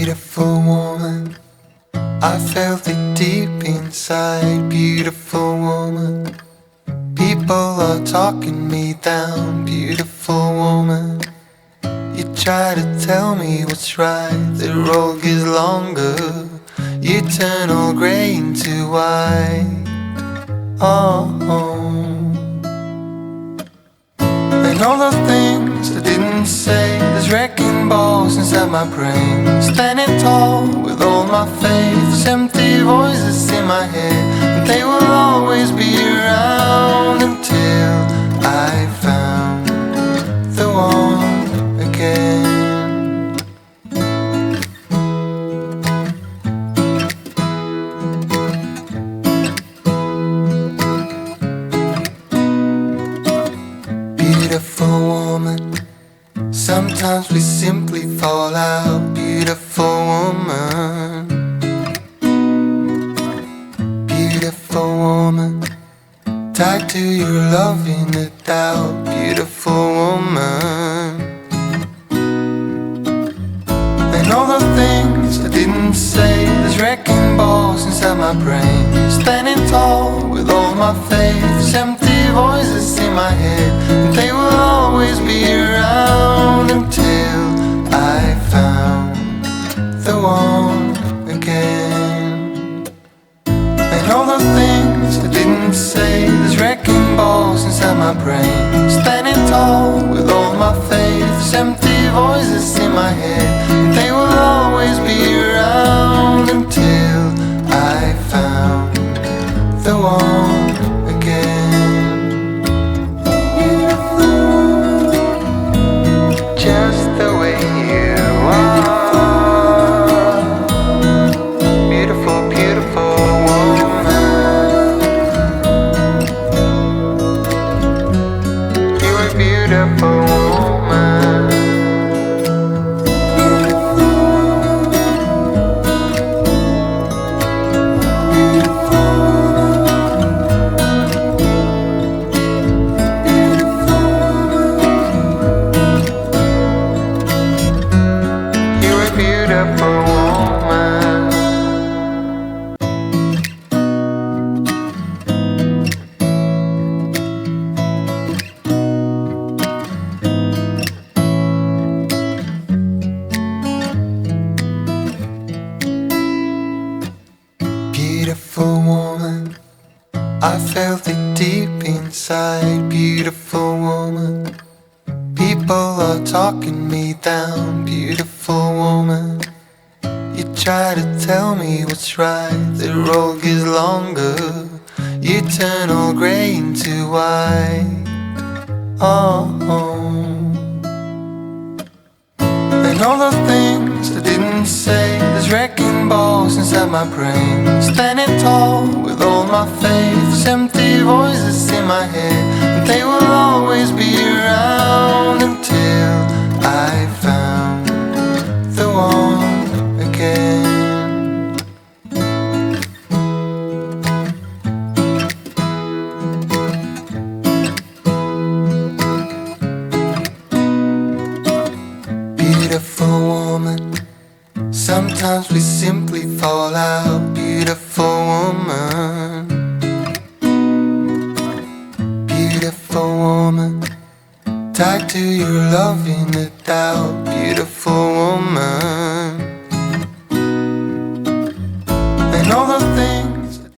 Beautiful woman, I felt it deep inside. Beautiful woman, people are talking me down. Beautiful woman, you try to tell me what's right. The road gets longer, you turn all grey into white. Oh, and all the things I didn't say, there's wrecking balls inside my brain. Standing tall with all my faith, there's empty voices in my head, and they will always be around until I found the one again. Beautiful woman, sometimes we simply fall out. Beautiful woman, beautiful woman, tied to your love in the doubt. Beautiful woman, and all the things I didn't say, there's wrecking balls inside my brain. Standing tall with all my faith, there's empty voices in my head, and they will always be around until I found the one again. And all the things I didn't say, there's wrecking balls inside my brain. Standing tall with all my faith, there's empty voices in my head, and they will always be around until I found the one again. Just the way you are, beautiful, beautiful woman. You're a beautiful woman. You're a beautiful woman. Beautiful woman, I felt it deep inside. Beautiful woman, people are talking me down. Beautiful woman, you try to tell me what's right. The road gets longer, you turn all grey into white. Oh, and all the things I didn't say, there's wrecking balls inside my brain. Standing tall with all my faith, there's empty voices in my head, and they will always be around until I found the one again. Beautiful woman, sometimes we simply fall out. Beautiful woman, beautiful woman, tied to your love in the doubt. Beautiful woman.